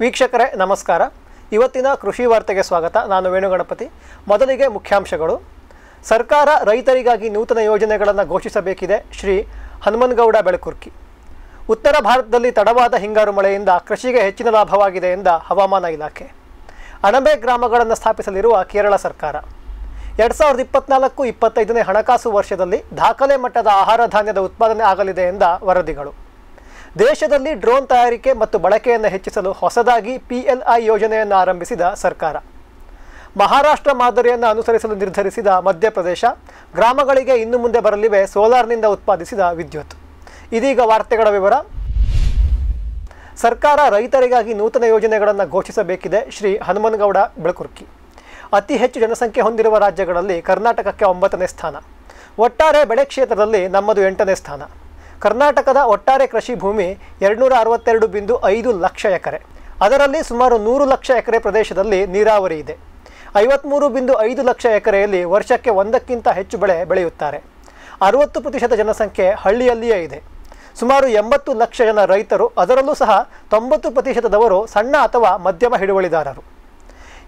ವೀಕ್ಷಕರೇ ನಮಸ್ಕಾರ. ಇವತ್ತಿನ ಕೃಷಿ ವಾರ್ತೆಗೆ ಸ್ವಾಗತ. ನಾನು ವೇಣುಗಣಪತಿ. ಮೊದಲಿಗೆ ಮುಖ್ಯಾಂಶಗಳು. ಸರ್ಕಾರ ರೈತರಿಗಾಗಿ ನೂತನ ಯೋಜನೆಗಳನ್ನು ಘೋಷಿಸಬೇಕಿದೆ. ಶ್ರೀ ಹನುಮನಗೌಡ ಬೆಳಕುರ್ಕಿ. ಉತ್ತರ ಭಾರತದಲ್ಲಿ ತಡವಾದ ಹಿಂಗಾರು ಮಳೆಯಿಂದ ಕೃಷಿಗೆ ಹೆಚ್ಚಿನ ಲಾಭವಾಗಿದೆ ಎಂದ ಹವಾಮಾನ ಇಲಾಖೆ. ಅಣಬೆ ಗ್ರಾಮಗಳನ್ನು ಸ್ಥಾಪಿಸಲಿರುವ ಕೇರಳ ಸರ್ಕಾರ. 2024-25ನೇ ಹಣಕಾಸು ವರ್ಷದಲ್ಲಿ ದಾಖಲೆ ಮಟ್ಟದ ಆಹಾರ ಧಾನ್ಯದ ಉತ್ಪಾದನೆ ಆಗಲಿದೆ ಎಂದ ವರದಿಗಳು. ದೇಶದಲ್ಲಿ ಡ್ರೋನ್ ತಯಾರಿಕೆ ಮತ್ತು ಬಳಕೆಯನ್ನು ಹೆಚ್ಚಿಸಲು ಹೊಸದಾಗಿ PLI ಯೋಜನೆಯನ್ನು ಆರಂಭಿಸಿದ ಸರ್ಕಾರ. ಮಹಾರಾಷ್ಟ್ರ ಮಾದರಿಯನ್ನು ಅನುಸರಿಸಲು ನಿರ್ಧರಿಸಿದ ಮಧ್ಯಪ್ರದೇಶ. ಗ್ರಾಮಗಳಿಗೆ ಇನ್ನು ಮುಂದೆ ಬರಲಿವೆ ಸೋಲಾರ್ನಿಂದ ಉತ್ಪಾದಿಸಿದ ವಿದ್ಯುತ್. ಇದೀಗ ವಾರ್ತೆಗಳ ವಿವರ. ಸರ್ಕಾರ ರೈತರಿಗಾಗಿ ನೂತನ ಯೋಜನೆಗಳನ್ನು ಘೋಷಿಸಬೇಕಿದೆ. ಶ್ರೀ ಹನುಮನಗೌಡ ಬೆಳಕುರ್ಕಿ. ಅತಿ ಹೆಚ್ಚು ಜನಸಂಖ್ಯೆ ಹೊಂದಿರುವ ರಾಜ್ಯಗಳಲ್ಲಿ ಕರ್ನಾಟಕಕ್ಕೆ 9ನೇ ಸ್ಥಾನ. ಒಟ್ಟಾರೆ ಬೆಳೆ ಕ್ಷೇತ್ರದಲ್ಲಿ ನಮ್ಮದು 8ನೇ ಸ್ಥಾನ. ಕರ್ನಾಟಕದ ಒಟ್ಟಾರೆ ಕೃಷಿ ಭೂಮಿ 262.5 ಲಕ್ಷ ಎಕರೆ. ಅದರಲ್ಲಿ ಸುಮಾರು 100 ಲಕ್ಷ ಎಕರೆ ಪ್ರದೇಶದಲ್ಲಿ ನೀರಾವರಿ ಇದೆ. 53.5 ಲಕ್ಷ ಎಕರೆಯಲ್ಲಿ ವರ್ಷಕ್ಕೆ ಒಂದಕ್ಕಿಂತ ಹೆಚ್ಚು ಬೆಳೆ ಬೆಳೆಯುತ್ತಾರೆ. 60% ಜನಸಂಖ್ಯೆ ಹಳ್ಳಿಯಲ್ಲಿಯೇ ಇದೆ. ಸುಮಾರು 80 ಲಕ್ಷ ಜನ ರೈತರು. ಅದರಲ್ಲೂ ಸಹ 90%ದವರು ಸಣ್ಣ ಅಥವಾ ಮಧ್ಯಮ ಹಿಡುವಳಿದಾರರು.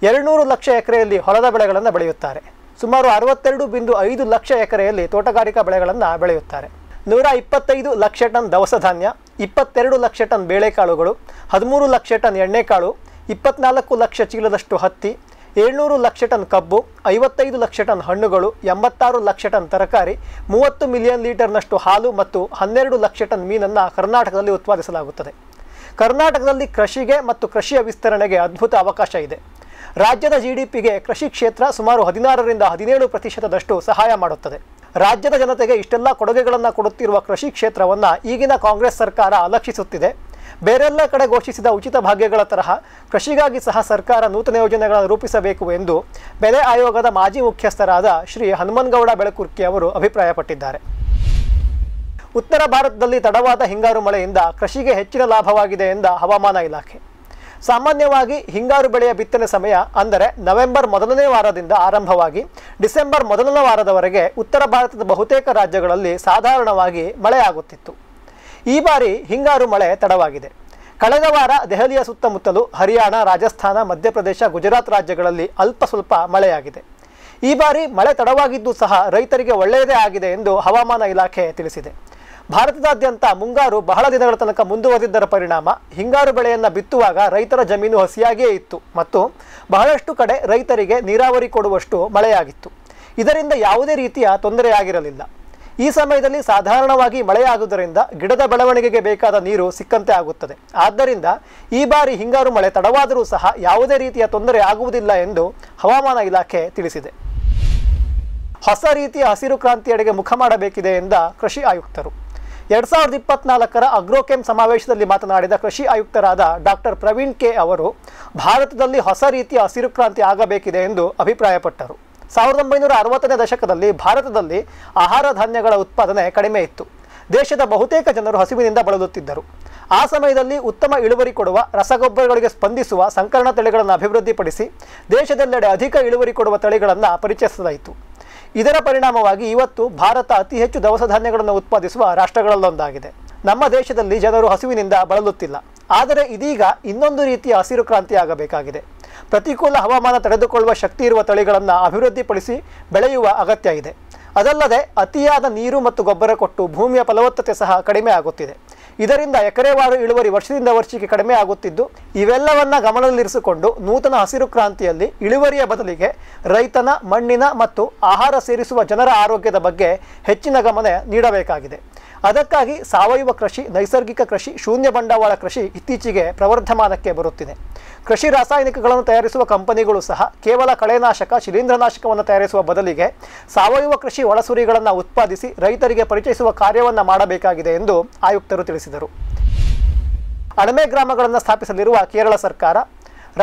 200 ಲಕ್ಷ ಎಕರೆಯಲ್ಲಿ ಹೊಲದ ಬೆಳೆಗಳನ್ನು ಬೆಳೆಯುತ್ತಾರೆ. ಸುಮಾರು 62.5 ಲಕ್ಷ ಎಕರೆಯಲ್ಲಿ ತೋಟಗಾರಿಕಾ ಬೆಳೆಗಳನ್ನು ಬೆಳೆಯುತ್ತಾರೆ. 125 ಲಕ್ಷ ಟನ್ ದವಸ ಧಾನ್ಯ, 22 ಲಕ್ಷ ಟನ್ ಬೇಳೆಕಾಳುಗಳು, 13 ಲಕ್ಷ ಟನ್ ಎಣ್ಣೆಕಾಳು, 24 ಲಕ್ಷ ಚೀಲದಷ್ಟು ಹತ್ತಿ, 700 ಲಕ್ಷ ಟನ್ ಕಬ್ಬು, 55 ಲಕ್ಷ ಟನ್ ಹಣ್ಣುಗಳು, 86 ಲಕ್ಷ ಟನ್ ತರಕಾರಿ, 30 ಮಿಲಿಯನ್ ಲೀಟರ್ನಷ್ಟು ಹಾಲು ಮತ್ತು 12 ಲಕ್ಷ ಟನ್ ಮೀನನ್ನು ಕರ್ನಾಟಕದಲ್ಲಿ ಉತ್ಪಾದಿಸಲಾಗುತ್ತದೆ. ಕರ್ನಾಟಕದಲ್ಲಿ ಕೃಷಿಗೆ ಮತ್ತು ಕೃಷಿಯ ವಿಸ್ತರಣೆಗೆ ಅದ್ಭುತ ಅವಕಾಶ ಇದೆ. ರಾಜ್ಯದ GDPಗೆ ಕೃಷಿ ಕ್ಷೇತ್ರ ಸುಮಾರು 16-17% ಸಹಾಯ ಮಾಡುತ್ತದೆ. ರಾಜ್ಯದ ಜನತೆಗೆ ಇಷ್ಟೆಲ್ಲ ಕೊಡುಗೆಗಳನ್ನು ಕೊಡುತ್ತಿರುವ ಕೃಷಿ ಕ್ಷೇತ್ರವನ್ನು ಈಗಿನ ಕಾಂಗ್ರೆಸ್ ಸರ್ಕಾರ ಅಲಕ್ಷಿಸುತ್ತಿದೆ. ಬೇರೆಲ್ಲ ಕಡೆ ಘೋಷಿಸಿದ ಉಚಿತ ಭಾಗ್ಯಗಳ ತರಹ ಕೃಷಿಗಾಗಿ ಸಹ ಸರ್ಕಾರ ನೂತನ ಯೋಜನೆಗಳನ್ನು ರೂಪಿಸಬೇಕು ಎಂದು ಬೆಲೆ ಆಯೋಗದ ಮಾಜಿ ಮುಖ್ಯಸ್ಥರಾದ ಶ್ರೀ ಹನುಮನಗೌಡ ಬೆಳಕುರ್ಕಿ ಅವರು ಅಭಿಪ್ರಾಯಪಟ್ಟಿದ್ದಾರೆ. ಉತ್ತರ ಭಾರತದಲ್ಲಿ ತಡವಾದ ಹಿಂಗಾರು ಮಳೆಯಿಂದ ಕೃಷಿಗೆ ಹೆಚ್ಚಿನ ಲಾಭವಾಗಿದೆ ಎಂದ ಹವಾಮಾನ ಇಲಾಖೆ. ಸಾಮಾನ್ಯವಾಗಿ ಹಿಂಗಾರು ಬೆಳೆಯ ಬಿತ್ತನೆ ಸಮಯ ಅಂದರೆ ನವೆಂಬರ್ ಮೊದಲನೇ ವಾರದಿಂದ ಆರಂಭವಾಗಿ ಡಿಸೆಂಬರ್ ಮೊದಲನೇ ವಾರದವರೆಗೆ ಉತ್ತರ ಭಾರತದ ಬಹುತೇಕ ರಾಜ್ಯಗಳಲ್ಲಿ ಸಾಧಾರಣವಾಗಿ ಮಳೆಯಾಗುತ್ತಿತ್ತು. ಈ ಬಾರಿ ಹಿಂಗಾರು ಮಳೆ ತಡವಾಗಿದೆ. ಕಳೆದ ವಾರ ದೆಹಲಿಯ ಸುತ್ತಮುತ್ತಲೂ ಹರಿಯಾಣ, ರಾಜಸ್ಥಾನ, ಮಧ್ಯಪ್ರದೇಶ, ಗುಜರಾತ್ ರಾಜ್ಯಗಳಲ್ಲಿ ಅಲ್ಪ ಸ್ವಲ್ಪ ಮಳೆಯಾಗಿದೆ. ಈ ಬಾರಿ ಮಳೆ ತಡವಾಗಿದ್ದು ಸಹ ರೈತರಿಗೆ ಒಳ್ಳೆಯದೇ ಆಗಿದೆ ಎಂದು ಹವಾಮಾನ ಇಲಾಖೆ ತಿಳಿಸಿದೆ. ಭಾರತದಾದ್ಯಂತ ಮುಂಗಾರು ಬಹಳ ದಿನಗಳ ತನಕ ಮುಂದುವರೆದಿದ್ದರ ಪರಿಣಾಮ ಹಿಂಗಾರು ಬೆಳೆಯನ್ನು ಬಿತ್ತುವಾಗ ರೈತರ ಜಮೀನು ಹಸಿಯಾಗಿಯೇ ಇತ್ತು ಮತ್ತು ಬಹಳಷ್ಟು ಕಡೆ ರೈತರಿಗೆ ನೀರಾವರಿ ಕೊಡುವಷ್ಟು ಮಳೆಯಾಗಿತ್ತು. ಇದರಿಂದ ಯಾವುದೇ ರೀತಿಯ ತೊಂದರೆಯಾಗಿರಲಿಲ್ಲ. ಈ ಸಮಯದಲ್ಲಿ ಸಾಧಾರಣವಾಗಿ ಮಳೆಯಾಗುವುದರಿಂದ ಗಿಡದ ಬೆಳವಣಿಗೆಗೆ ಬೇಕಾದ ನೀರು ಸಿಕ್ಕಂತೆ ಆಗುತ್ತದೆ. ಆದ್ದರಿಂದ ಈ ಬಾರಿ ಹಿಂಗಾರು ಮಳೆ ತಡವಾದರೂ ಸಹ ಯಾವುದೇ ರೀತಿಯ ತೊಂದರೆ ಆಗುವುದಿಲ್ಲ ಎಂದು ಹವಾಮಾನ ಇಲಾಖೆ ತಿಳಿಸಿದೆ. ಹೊಸ ರೀತಿಯ ಹಸಿರು ಕ್ರಾಂತಿಯೆಡೆಗೆ ಮುಖ ಮಾಡಬೇಕಿದೆ ಎಂದ ಕೃಷಿ ಆಯುಕ್ತರು. 2024ರ ಅಗ್ರೋಕೆಮ್ ಸಮಾವೇಶದಲ್ಲಿ ಮಾತನಾಡಿದ ಕೃಷಿ ಆಯುಕ್ತರಾದ ಡಾಕ್ಟರ್ ಪ್ರವೀಣ್ ಕೆ ಅವರು ಭಾರತದಲ್ಲಿ ಹೊಸ ರೀತಿಯ ಹಸಿರು ಕ್ರಾಂತಿ ಆಗಬೇಕಿದೆ ಎಂದು ಅಭಿಪ್ರಾಯಪಟ್ಟರು. 1960ನೇ ದಶಕದಲ್ಲಿ ಭಾರತದಲ್ಲಿ ಆಹಾರ ಧಾನ್ಯಗಳ ಉತ್ಪಾದನೆ ಕಡಿಮೆ ಇತ್ತು. ದೇಶದ ಬಹುತೇಕ ಜನರು ಹಸಿವಿನಿಂದ ಬಳಲುತ್ತಿದ್ದರು. ಆ ಸಮಯದಲ್ಲಿ ಉತ್ತಮ ಇಳುವರಿ ಕೊಡುವ ರಸಗೊಬ್ಬರಗಳಿಗೆ ಸ್ಪಂದಿಸುವ ಸಂಕರಣ ತಳಿಗಳನ್ನು ಅಭಿವೃದ್ಧಿಪಡಿಸಿ ದೇಶದೆಲ್ಲೆಡೆ ಅಧಿಕ ಇಳುವರಿ ಕೊಡುವ ತಳಿಗಳನ್ನು ಪರಿಚಯಿಸಲಾಯಿತು. ಇದರ ಪರಿಣಾಮವಾಗಿ ಇವತ್ತು ಭಾರತ ಅತಿ ಹೆಚ್ಚು ದವಸ ಧಾನ್ಯಗಳನ್ನು ಉತ್ಪಾದಿಸುವ ರಾಷ್ಟ್ರಗಳಲ್ಲೊಂದಾಗಿದೆ. ನಮ್ಮ ದೇಶದಲ್ಲಿ ಜನರು ಹಸಿವಿನಿಂದ ಬಳಲುತ್ತಿಲ್ಲ. ಆದರೆ ಇದೀಗ ಇನ್ನೊಂದು ರೀತಿಯ ಹಸಿರು ಕ್ರಾಂತಿ ಆಗಬೇಕಾಗಿದೆ. ಪ್ರತಿಕೂಲ ಹವಾಮಾನ ತಡೆದುಕೊಳ್ಳುವ ಶಕ್ತಿ ಇರುವ ತಳಿಗಳನ್ನು ಅಭಿವೃದ್ಧಿಪಡಿಸಿ ಬೆಳೆಯುವ ಅಗತ್ಯ ಇದೆ. ಅದಲ್ಲದೆ ಅತಿಯಾದ ನೀರು ಮತ್ತು ಗೊಬ್ಬರ ಕೊಟ್ಟು ಭೂಮಿಯ ಫಲವತ್ತತೆ ಸಹ ಕಡಿಮೆ ಆಗುತ್ತಿದೆ. ಇದರಿಂದ ಎಕರೆವಾರು ಇಳುವರಿ ವರ್ಷದಿಂದ ವರ್ಷಕ್ಕೆ ಕಡಿಮೆ ಆಗುತ್ತಿದ್ದು, ಇವೆಲ್ಲವನ್ನ ಗಮನದಲ್ಲಿರಿಸಿಕೊಂಡು ನೂತನ ಹಸಿರು ಕ್ರಾಂತಿಯಲ್ಲಿ ಇಳುವರಿಯ ಬದಲಿಗೆ ರೈತನ, ಮಣ್ಣಿನ ಮತ್ತು ಆಹಾರ ಸೇರಿಸುವ ಜನರ ಆರೋಗ್ಯದ ಬಗ್ಗೆ ಹೆಚ್ಚಿನ ಗಮನ ನೀಡಬೇಕಾಗಿದೆ. ಅದಕ್ಕಾಗಿ ಸಾವಯವ ಕೃಷಿ, ನೈಸರ್ಗಿಕ ಕೃಷಿ, ಶೂನ್ಯ ಬಂಡವಾಳ ಕೃಷಿ ಇತ್ತೀಚೆಗೆ ಪ್ರವರ್ಧಮಾನಕ್ಕೆ ಬರುತ್ತಿದೆ. ಕೃಷಿ ರಾಸಾಯನಿಕಗಳನ್ನು ತಯಾರಿಸುವ ಕಂಪನಿಗಳು ಸಹ ಕೇವಲ ಕಳೆನಾಶಕ, ಶಿಲೀಂಧ್ರನಾಶಕವನ್ನು ತಯಾರಿಸುವ ಬದಲಿಗೆ ಸಾವಯವ ಕೃಷಿ ಒಳಸುರಿಗಳನ್ನು ಉತ್ಪಾದಿಸಿ ರೈತರಿಗೆ ಪರಿಚಯಿಸುವ ಕಾರ್ಯವನ್ನು ಮಾಡಬೇಕಾಗಿದೆ ಎಂದು ಆಯುಕ್ತರು ತಿಳಿಸಿದರು. ಅಣಬೆ ಗ್ರಾಮಗಳನ್ನು ಸ್ಥಾಪಿಸಲಿರುವ ಕೇರಳ ಸರ್ಕಾರ.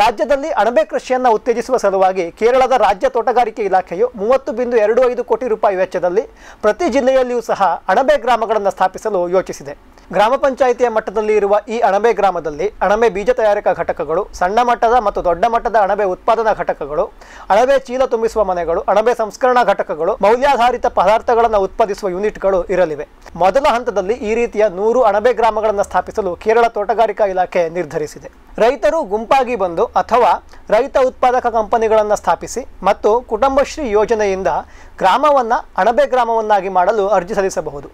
ರಾಜ್ಯದಲ್ಲಿ ಅಣಬೆ ಕೃಷಿಯನ್ನು ಉತ್ತೇಜಿಸುವ ಸಲುವಾಗಿ ಕೇರಳದ ರಾಜ್ಯ ತೋಟಗಾರಿಕೆ ಇಲಾಖೆಯು 30.25 ಕೋಟಿ ರೂಪಾಯಿ ವೆಚ್ಚದಲ್ಲಿ ಪ್ರತಿ ಜಿಲ್ಲೆಯಲ್ಲಿಯೂ ಸಹ ಅಣಬೆ ಗ್ರಾಮಗಳನ್ನು ಸ್ಥಾಪಿಸಲು ಯೋಚಿಸಿದೆ. ಗ್ರಾಮ ಪಂಚಾಯಿತಿಯ ಮಟ್ಟದಲ್ಲಿ ಇರುವ ಈ ಅಣಬೆ ಗ್ರಾಮದಲ್ಲಿ ಅಣಬೆ ಬೀಜ ತಯಾರಿಕಾ ಘಟಕಗಳು, ಸಣ್ಣ ಮಟ್ಟದ ಮತ್ತು ದೊಡ್ಡ ಮಟ್ಟದ ಅಣಬೆ ಉತ್ಪಾದನಾ ಘಟಕಗಳು, ಅಣಬೆ ಚೀಲ ತುಂಬಿಸುವ ಮನೆಗಳು, ಅಣಬೆ ಸಂಸ್ಕರಣಾ ಘಟಕಗಳು, ಮೌಲ್ಯಾಧಾರಿತ ಪದಾರ್ಥಗಳನ್ನು ಉತ್ಪಾದಿಸುವ ಯೂನಿಟ್ಗಳು ಇರಲಿವೆ. ಮೊದಲ ಹಂತದಲ್ಲಿ ಈ ರೀತಿಯ 100 ಅಣಬೆ ಗ್ರಾಮಗಳನ್ನು ಸ್ಥಾಪಿಸಲು ಕೇರಳ ತೋಟಗಾರಿಕಾ ಇಲಾಖೆ ನಿರ್ಧರಿಸಿದೆ. ರೈತರು ಗುಂಪಾಗಿ ಬಂದು ಅಥವಾ ರೈತ ಉತ್ಪಾದಕ ಕಂಪನಿಗಳನ್ನು ಸ್ಥಾಪಿಸಿ ಮತ್ತು ಕುಟುಂಬಶ್ರೀ ಯೋಜನೆಯಿಂದ ಗ್ರಾಮವನ್ನು ಅಣಬೆ ಗ್ರಾಮವನ್ನಾಗಿ ಮಾಡಲು ಅರ್ಜಿ ಸಲ್ಲಿಸಬಹುದು.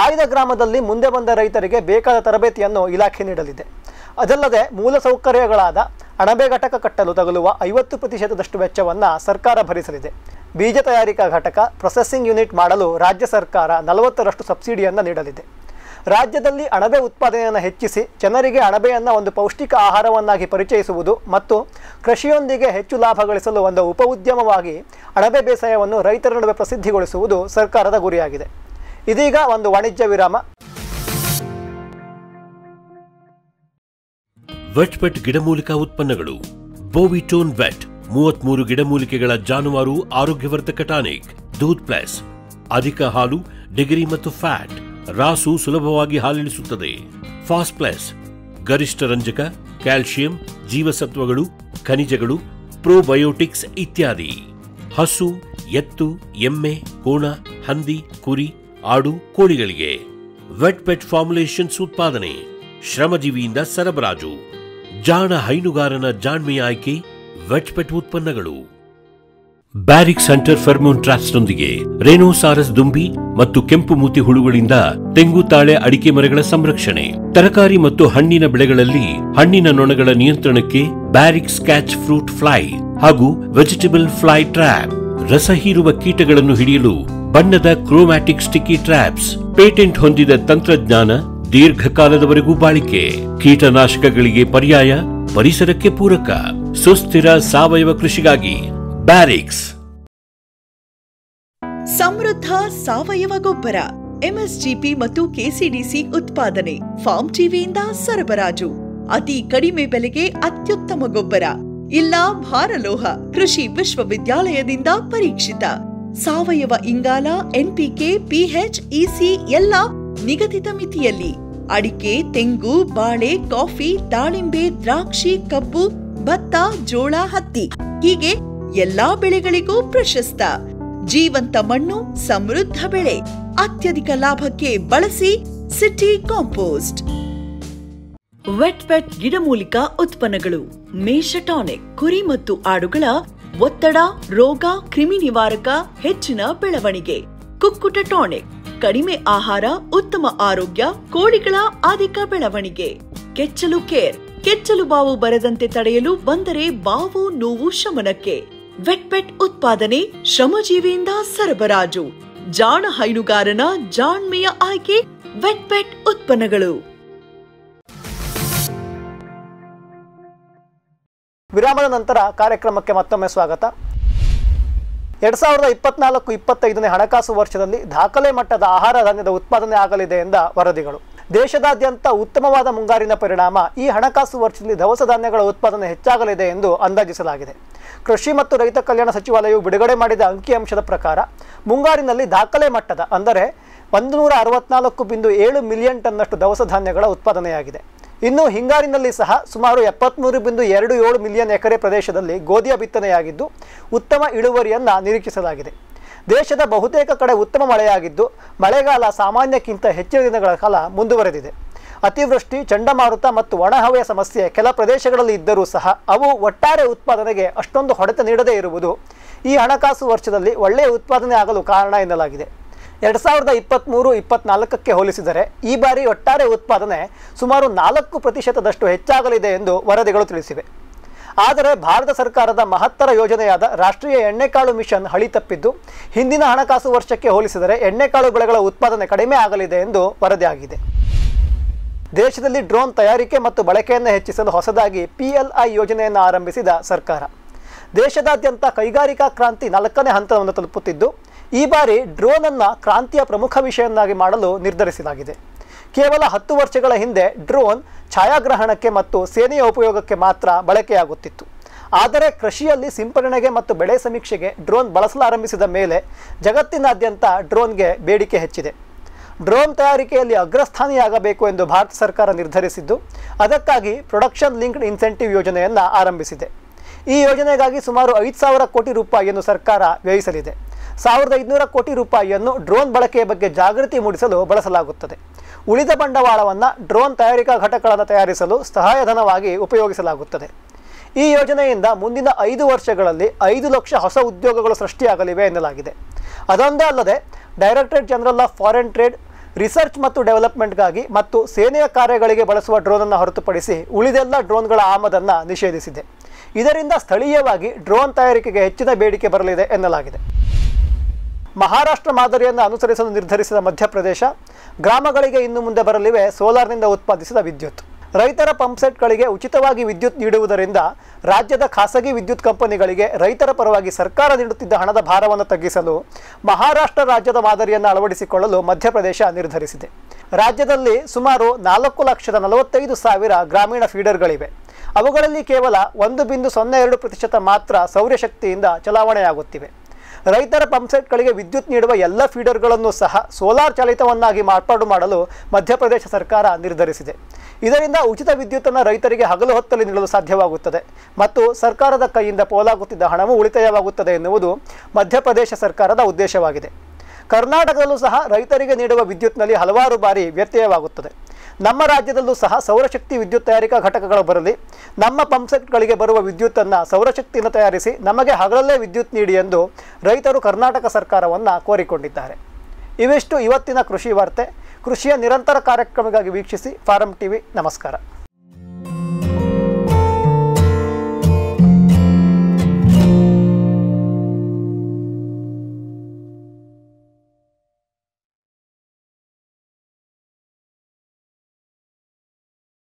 ಆಯ್ದ ಗ್ರಾಮದಲ್ಲಿ ಮುಂದೆ ಬಂದ ರೈತರಿಗೆ ಬೇಕಾದ ತರಬೇತಿಯನ್ನು ಇಲಾಖೆ ನೀಡಲಿದೆ. ಅದಲ್ಲದೆ ಮೂಲಸೌಕರ್ಯಗಳಾದ ಅಣಬೆ ಘಟಕ ಕಟ್ಟಲು ತಗುಲುವ 50% ವೆಚ್ಚವನ್ನು ಸರ್ಕಾರ ಭರಿಸಲಿದೆ. ಬೀಜ ತಯಾರಿಕಾ ಘಟಕ, ಪ್ರೊಸೆಸಿಂಗ್ ಯೂನಿಟ್ ಮಾಡಲು ರಾಜ್ಯ ಸರ್ಕಾರ 40% ಸಬ್ಸಿಡಿಯನ್ನು ನೀಡಲಿದೆ. ರಾಜ್ಯದಲ್ಲಿ ಅಣಬೆ ಉತ್ಪಾದನೆಯನ್ನು ಹೆಚ್ಚಿಸಿ ಜನರಿಗೆ ಅಣಬೆಯನ್ನು ಒಂದು ಪೌಷ್ಟಿಕ ಆಹಾರವನ್ನಾಗಿ ಪರಿಚಯಿಸುವುದು ಮತ್ತು ಕೃಷಿಯೊಂದಿಗೆ ಹೆಚ್ಚು ಲಾಭ ಗಳಿಸಲು ಒಂದು ಉಪಉದ್ಯಮವಾಗಿ ಅಣಬೆ ಬೇಸಾಯವನ್ನು ರೈತರ ನಡುವೆ ಪ್ರಸಿದ್ಧಿಗೊಳಿಸುವುದು ಸರ್ಕಾರದ ಗುರಿಯಾಗಿದೆ. ಇದೀಗ ಒಂದು ವಾಣಿಜ್ಯ ವಿರಾಮ. ವೆಟ್ಪೆಟ್ ಗಿಡಮೂಲಿಕಾ ಉತ್ಪನ್ನಗಳು. ಬೋವಿಟೋನ್ ವೆಟ್ 33 ಗಿಡಮೂಲಿಕೆಗಳ ಜಾನುವಾರು ಆರೋಗ್ಯವರ್ಧಕ ಟಾನಿಕ್. ದೂದ್ ಪ್ಲಸ್ ಅಧಿಕ ಹಾಲು, ಡಿಗ್ರಿ ಮತ್ತು ಫ್ಯಾಟ್, ರಾಸು ಸುಲಭವಾಗಿ ಹಾಲಿಳಿಸುತ್ತದೆ. ಫಾಸ್ಟ್ ಪ್ಲಸ್ ಗರಿಷ್ಠ ರಂಜಕ, ಕ್ಯಾಲ್ಸಿಯಂ, ಜೀವಸತ್ವಗಳು, ಖನಿಜಗಳು, ಪ್ರೋಬಯೋಟಿಕ್ಸ್ ಇತ್ಯಾದಿ. ಹಸು, ಎತ್ತು, ಎಮ್ಮೆ, ಕೋಣ, ಹಂದಿ, ಕುರಿ, ಆಡು, ಕೋಳಿಗಳಿಗೆ. ವೆಟ್ ಪೆಟ್ ಫಾರ್ಮುಲೇಷನ್ಸ್ ಉತ್ಪಾದನೆ, ಶ್ರಮಜೀವಿಯಿಂದ ಸರಬರಾಜು. ಜಾಣ ಹೈನುಗಾರನ ಜಾಣ್ಮೆಯ ಆಯ್ಕೆ ವೆಟ್ ಪೆಟ್ ಉತ್ಪನ್ನಗಳು. ಬ್ಯಾರಿಕ್ಸ್ ಹಂಟರ್ ಫೆರ್ಮೋನ್ ಟ್ರಾಪ್ಸ್ನೊಂದಿಗೆ ರೇನೋಸಾರಸ್ ದುಂಬಿ ಮತ್ತು ಕೆಂಪು ಮೂತಿ ಹುಳುಗಳಿಂದ ತೆಂಗು, ತಾಳೆ, ಅಡಿಕೆ ಮರಗಳ ಸಂರಕ್ಷಣೆ. ತರಕಾರಿ ಮತ್ತು ಹಣ್ಣಿನ ಬೆಳೆಗಳಲ್ಲಿ ಹಣ್ಣಿನ ನೊಣಗಳ ನಿಯಂತ್ರಣಕ್ಕೆ ಬ್ಯಾರಿಕ್ಸ್ ಕ್ಯಾಚ್ ಫ್ರೂಟ್ ಫ್ಲೈ ಹಾಗೂ ವೆಜಿಟೇಬಲ್ ಫ್ಲೈ ಟ್ರ್ಯಾಪ್. ರಸ ಹೀರುವ ಕೀಟಗಳನ್ನು ಹಿಡಿಯಲು ಬಣ್ಣದ ಕ್ರೋಮ್ಯಾಟಿಕ್ ಸ್ಟಿಕ್ಕಿ ಟ್ರ್ಯಾಪ್ಸ್. ಪೇಟೆಂಟ್ ಹೊಂದಿದ ತಂತ್ರಜ್ಞಾನ, ದೀರ್ಘಕಾಲದವರೆಗೂ ಬಾಳಿಕೆ. ಕೀಟನಾಶಕಗಳಿಗೆ ಪರ್ಯಾಯ, ಪರಿಸರಕ್ಕೆ ಪೂರಕ. ಸುಸ್ಥಿರ ಸಾವಯವ ಕೃಷಿಗಾಗಿ ಬ್ಯಾರಿಕ್ಸ್. ಸಮೃದ್ಧ ಸಾವಯವ ಗೊಬ್ಬರ, ಎಂಎಸ್ಜಿಪಿ ಮತ್ತು ಕೆಸಿಡಿಸಿ ಉತ್ಪಾದನೆ, ಫಾರ್ಮ್ ಟಿವಿಯಿಂದ ಸರಬರಾಜು. ಅತಿ ಕಡಿಮೆ ಬೆಲೆಗೆ ಅತ್ಯುತ್ತಮ ಗೊಬ್ಬರ. ಇಲ್ಲ ಭಾರಲೋಹ, ಕೃಷಿ ವಿಶ್ವವಿದ್ಯಾಲಯದಿಂದ ಪರೀಕ್ಷಿತ. ಸಾವಯವ ಇಂಗಾಲ, ಎನ್ಪಿಕೆ, ಪಿಎಚ್, ಇಸಿ ಎಲ್ಲ ನಿಗದಿತ ಮಿತಿಯಲ್ಲಿ. ಅಡಿಕೆ, ತೆಂಗು, ಬಾಳೆ, ಕಾಫಿ, ದಾಳಿಂಬೆ, ದ್ರಾಕ್ಷಿ, ಕಬ್ಬು, ಭತ್ತ, ಜೋಳ, ಹತ್ತಿ ಹೀಗೆ ಎಲ್ಲಾ ಬೆಳೆಗಳಿಗೂ ಪ್ರಶಸ್ತ. ಜೀವಂತ ಮಣ್ಣು, ಸಮೃದ್ಧ ಬೆಳೆ, ಅತ್ಯಧಿಕ ಲಾಭಕ್ಕೆ ಬಳಸಿ ಸಿಟಿ ಕಾಂಪೋಸ್ಟ್. ವೆಟ್ ಪೆಟ್ ಗಿಡಮೂಲಿಕಾ ಉತ್ಪನ್ನಗಳು. ಮೇಷ ಟಾನಿಕ್, ಕುರಿ ಮತ್ತು ಆಡುಗಳ ಒತ್ತಡ, ರೋಗ, ಕ್ರಿಮಿ ನಿವಾರಕ, ಹೆಚ್ಚಿನ ಬೆಳವಣಿಗೆ. ಕುಕ್ಕುಟ ಟಾನಿಕ್, ಕಡಿಮೆ ಆಹಾರ, ಉತ್ತಮ ಆರೋಗ್ಯ, ಕೋಳಿಗಳ ಅಧಿಕ ಬೆಳವಣಿಗೆ. ಕೆಚ್ಚಲು ಕೇರ್, ಕೆಚ್ಚಲು ಬಾವು ಬರದಂತೆ ತಡೆಯಲು, ಬಂದರೆ ಬಾವು ನೋವು ಶಮನಕ್ಕೆ. ವೆಟ್ ಪೆಟ್ ಉತ್ಪಾದನೆ, ಶ್ರಮಜೀವಿಯಿಂದ ಸರಬರಾಜು. ಜಾಣ ಹೈನುಗಾರನ ಜಾಣ್ಮೆಯ ಆಯ್ಕೆ ವೆಟ್ ಪೆಟ್ ಉತ್ಪನ್ನಗಳು. ವಿರಾಮದ ನಂತರ ಕಾರ್ಯಕ್ರಮಕ್ಕೆ ಮತ್ತೊಮ್ಮೆ ಸ್ವಾಗತ. 2024-25ನೇ ಹಣಕಾಸು ವರ್ಷದಲ್ಲಿ ದಾಖಲೆ ಮಟ್ಟದ ಆಹಾರ ಧಾನ್ಯದ ಉತ್ಪಾದನೆ ಆಗಲಿದೆ ಎಂದ ವರದಿಗಳು. ದೇಶದಾದ್ಯಂತ ಉತ್ತಮವಾದ ಮುಂಗಾರಿನ ಪರಿಣಾಮ ಈ ಹಣಕಾಸು ವರ್ಷದಲ್ಲಿ ದವಸ ಧಾನ್ಯಗಳ ಉತ್ಪಾದನೆ ಹೆಚ್ಚಾಗಲಿದೆ ಎಂದು ಅಂದಾಜಿಸಲಾಗಿದೆ. ಕೃಷಿ ಮತ್ತು ರೈತ ಕಲ್ಯಾಣ ಸಚಿವಾಲಯವು ಬಿಡುಗಡೆ ಮಾಡಿದ ಅಂಕಿಅಂಶದ ಪ್ರಕಾರ ಮುಂಗಾರಿನಲ್ಲಿ ದಾಖಲೆ ಮಟ್ಟದ ಅಂದರೆ 164.7 ಮಿಲಿಯನ್ ಟನ್ನಷ್ಟು ದವಸ ಧಾನ್ಯಗಳ ಉತ್ಪಾದನೆಯಾಗಿದೆ. ಇನ್ನು ಹಿಂಗಾರಿನಲ್ಲಿ ಸಹ ಸುಮಾರು 73.27 ಮಿಲಿಯನ್ ಎಕರೆ ಪ್ರದೇಶದಲ್ಲಿ ಗೋಧಿಯ ಬಿತ್ತನೆಯಾಗಿದ್ದು ಉತ್ತಮ ಇಳುವರಿಯನ್ನು ನಿರೀಕ್ಷಿಸಲಾಗಿದೆ. ದೇಶದ ಬಹುತೇಕ ಕಡೆ ಉತ್ತಮ ಮಳೆಯಾಗಿದ್ದು ಮಳೆಗಾಲ ಸಾಮಾನ್ಯಕ್ಕಿಂತ ಹೆಚ್ಚಿನ ದಿನಗಳ ಕಾಲ ಮುಂದುವರೆದಿದೆ. ಅತಿವೃಷ್ಟಿ, ಚಂಡಮಾರುತ ಮತ್ತು ಒಣಹವೆಯ ಸಮಸ್ಯೆ ಕೆಲ ಪ್ರದೇಶಗಳಲ್ಲಿ ಇದ್ದರೂ ಸಹ ಅವು ಒಟ್ಟಾರೆ ಉತ್ಪಾದನೆಗೆ ಅಷ್ಟೊಂದು ಹೊಡೆತ ನೀಡದೇ ಇರುವುದು ಈ ಹಣಕಾಸು ವರ್ಷದಲ್ಲಿ ಒಳ್ಳೆಯ ಉತ್ಪಾದನೆ ಆಗಲು ಕಾರಣ ಎನ್ನಲಾಗಿದೆ. 2023-24ಕ್ಕೆ ಹೋಲಿಸಿದರೆ ಈ ಬಾರಿ ಒಟ್ಟಾರೆ ಉತ್ಪಾದನೆ ಸುಮಾರು 4% ಹೆಚ್ಚಾಗಲಿದೆ ಎಂದು ವರದಿಗಳು ತಿಳಿಸಿವೆ. ಆದರೆ ಭಾರತ ಸರ್ಕಾರದ ಮಹತ್ತರ ಯೋಜನೆಯಾದ ರಾಷ್ಟ್ರೀಯ ಎಣ್ಣೆಕಾಳು ಮಿಷನ್ ಹಳಿ ತಪ್ಪಿದ್ದು ಹಿಂದಿನ ಹಣಕಾಸು ವರ್ಷಕ್ಕೆ ಹೋಲಿಸಿದರೆ ಎಣ್ಣೆಕಾಳು ಬೆಳೆಗಳ ಉತ್ಪಾದನೆ ಕಡಿಮೆ ಆಗಲಿದೆ ಎಂದು ವರದಿಯಾಗಿದೆ. ದೇಶದಲ್ಲಿ ಡ್ರೋನ್ ತಯಾರಿಕೆ ಮತ್ತು ಬಳಕೆಯನ್ನು ಹೆಚ್ಚಿಸಲು ಹೊಸದಾಗಿ PLI ಯೋಜನೆಯನ್ನು ಆರಂಭಿಸಿದ ಸರ್ಕಾರ. ದೇಶದಾದ್ಯಂತ ಕೈಗಾರಿಕಾ ಕ್ರಾಂತಿ 4ನೇ ಹಂತವನ್ನು ತಲುಪುತ್ತಿದ್ದು ಈ ಬಾರಿ ಡ್ರೋನ್ ಅನ್ನು ಕ್ರಾಂತಿಯ ಪ್ರಮುಖ ವಿಷಯವನ್ನಾಗಿ ಮಾಡಲು ನಿರ್ಧರಿಸಲಾಗಿದೆ. ಕೇವಲ 10 ವರ್ಷಗಳ ಹಿಂದೆ ಡ್ರೋನ್ ಛಾಯಾಗ್ರಹಣಕ್ಕೆ ಮತ್ತು ಸೇನೆಯ ಉಪಯೋಗಕ್ಕೆ ಮಾತ್ರ ಬಳಕೆಯಾಗುತ್ತಿತ್ತು. ಆದರೆ ಕೃಷಿಯಲ್ಲಿ ಸಿಂಪಡಣೆಗೆ ಮತ್ತು ಬೆಳೆ ಸಮೀಕ್ಷೆಗೆ ಡ್ರೋನ್ ಬಳಸಲಾರಂಭಿಸಿದ ಮೇಲೆ ಜಗತ್ತಿನಾದ್ಯಂತ ಡ್ರೋನ್ಗೆ ಬೇಡಿಕೆ ಹೆಚ್ಚಿದೆ. ಡ್ರೋನ್ ತಯಾರಿಕೆಯಲ್ಲಿ ಅಗ್ರಸ್ಥಾನಿಯಾಗಬೇಕು ಎಂದು ಭಾರತ ಸರ್ಕಾರ ನಿರ್ಧರಿಸಿದ್ದು, ಅದಕ್ಕಾಗಿ ಪ್ರೊಡಕ್ಷನ್ ಲಿಂಕ್ಡ್ ಇನ್ಸೆಂಟಿವ್ ಯೋಜನೆಯನ್ನು ಆರಂಭಿಸಿದೆ. ಈ ಯೋಜನೆಗಾಗಿ ಸುಮಾರು 5,000 ಕೋಟಿ ರೂಪಾಯಿಯನ್ನು ಸರ್ಕಾರ ವ್ಯಯಿಸಲಿದೆ. 1,500 ಕೋಟಿ ರೂಪಾಯಿಯನ್ನು ಡ್ರೋನ್ ಬಳಕೆಯ ಬಗ್ಗೆ ಜಾಗೃತಿ ಮೂಡಿಸಲು ಬಳಸಲಾಗುತ್ತದೆ. ಉಳಿದ ಬಂಡವಾಳವನ್ನು ಡ್ರೋನ್ ತಯಾರಿಕಾ ಘಟಕಗಳನ್ನು ತಯಾರಿಸಲು ಸಹಾಯಧನವಾಗಿ ಉಪಯೋಗಿಸಲಾಗುತ್ತದೆ. ಈ ಯೋಜನೆಯಿಂದ ಮುಂದಿನ 5 ವರ್ಷಗಳಲ್ಲಿ 5 ಲಕ್ಷ ಹೊಸ ಉದ್ಯೋಗಗಳು ಸೃಷ್ಟಿಯಾಗಲಿವೆ ಎನ್ನಲಾಗಿದೆ. ಅದೊಂದೇ ಅಲ್ಲದೆ directorate general of foreign trade research ಮತ್ತು ಡೆವಲಪ್ಮೆಂಟ್ಗಾಗಿ ಮತ್ತು ಸೇನೆಯ ಕಾರ್ಯಗಳಿಗೆ ಬಳಸುವ ಡ್ರೋನನ್ನು ಹೊರತುಪಡಿಸಿ ಉಳಿದೆಲ್ಲ ಡ್ರೋನ್ಗಳ ಆಮದನ್ನು ನಿಷೇಧಿಸಿದೆ. ಇದರಿಂದ ಸ್ಥಳೀಯವಾಗಿ ಡ್ರೋನ್ ತಯಾರಿಕೆಗೆ ಹೆಚ್ಚಿನ ಬೇಡಿಕೆ ಬರಲಿದೆ ಎನ್ನಲಾಗಿದೆ. ಮಹಾರಾಷ್ಟ್ರ ಮಾದರಿಯನ್ನು ಅನುಸರಿಸಲು ನಿರ್ಧರಿಸಿದ ಮಧ್ಯಪ್ರದೇಶ ಗ್ರಾಮಗಳಿಗೆ ಇನ್ನು ಮುಂದೆ ಬರಲಿವೆ ಸೋಲಾರ್ನಿಂದ ಉತ್ಪಾದಿಸಿದ ವಿದ್ಯುತ್. ರೈತರ ಪಂಪ್ಸೆಟ್ಗಳಿಗೆ ಉಚಿತವಾಗಿ ವಿದ್ಯುತ್ ನೀಡುವುದರಿಂದ ರಾಜ್ಯದ ಖಾಸಗಿ ವಿದ್ಯುತ್ ಕಂಪನಿಗಳಿಗೆ ರೈತರ ಪರವಾಗಿ ಸರ್ಕಾರ ನೀಡುತ್ತಿದ್ದ ಹಣದ ಭಾರವನ್ನು ತಗ್ಗಿಸಲು ಮಹಾರಾಷ್ಟ್ರ ರಾಜ್ಯದ ಮಾದರಿಯನ್ನು ಅಳವಡಿಸಿಕೊಳ್ಳಲು ಮಧ್ಯಪ್ರದೇಶ ನಿರ್ಧರಿಸಿದೆ. ರಾಜ್ಯದಲ್ಲಿ ಸುಮಾರು 4,45,000 ಗ್ರಾಮೀಣ ಫೀಡರ್ಗಳಿವೆ. ಅವುಗಳಲ್ಲಿ ಕೇವಲ 1.02% ಮಾತ್ರ ಸೌರಶಕ್ತಿಯಿಂದ ಚಲಾವಣೆಯಾಗುತ್ತಿವೆ. ರೈತರ ಪಂಪ್ಸೆಟ್ಗಳಿಗೆ ವಿದ್ಯುತ್ ನೀಡುವ ಎಲ್ಲ ಫೀಡರ್ಗಳನ್ನು ಸಹ ಸೋಲಾರ್ ಚಾಲಿತವನ್ನಾಗಿ ಮಾರ್ಪಾಡು ಮಾಡಲು ಮಧ್ಯಪ್ರದೇಶ ಸರ್ಕಾರ ನಿರ್ಧರಿಸಿದೆ. ಇದರಿಂದ ಉಚಿತ ವಿದ್ಯುತ್ತನ್ನು ರೈತರಿಗೆ ಹಗಲು ಹೊತ್ತಲ್ಲಿ ನೀಡಲು ಸಾಧ್ಯವಾಗುತ್ತದೆ ಮತ್ತು ಸರ್ಕಾರದ ಕೈಯಿಂದ ಪೋಲಾಗುತ್ತಿದ್ದ ಹಣವು ಉಳಿತಾಯವಾಗುತ್ತದೆ ಎನ್ನುವುದು ಮಧ್ಯಪ್ರದೇಶ ಸರ್ಕಾರದ ಉದ್ದೇಶವಾಗಿದೆ. ಕರ್ನಾಟಕದಲ್ಲೂ ಸಹ ರೈತರಿಗೆ ನೀಡುವ ವಿದ್ಯುತ್ನಲ್ಲಿ ಹಲವಾರು ಬಾರಿ ವ್ಯತ್ಯಯವಾಗುತ್ತದೆ. ನಮ್ಮ ರಾಜ್ಯದಲ್ಲೂ ಸಹ ಸೌರಶಕ್ತಿ ವಿದ್ಯುತ್ ತಯಾರಿಕಾ ಘಟಕಗಳು ಬರಲಿ, ನಮ್ಮ ಪಂಪ್ಸೆಟ್ಗಳಿಗೆ ಬರುವ ವಿದ್ಯುತ್ತನ್ನು ಸೌರಶಕ್ತಿಯನ್ನು ತಯಾರಿಸಿ ನಮಗೆ ಹಗಲಲ್ಲೇ ವಿದ್ಯುತ್ ನೀಡಿ ಎಂದು ರೈತರು ಕರ್ನಾಟಕ ಸರ್ಕಾರವನ್ನು ಕೋರಿಕೊಂಡಿದ್ದಾರೆ. ಇವಿಷ್ಟು ಇವತ್ತಿನ ಕೃಷಿ ವಾರ್ತೆ. ಕೃಷಿಯ ನಿರಂತರ ಕಾರ್ಯಕ್ರಮಕ್ಕಾಗಿ ವೀಕ್ಷಿಸಿ ಫಾರಂ ಟಿವಿ. ನಮಸ್ಕಾರ.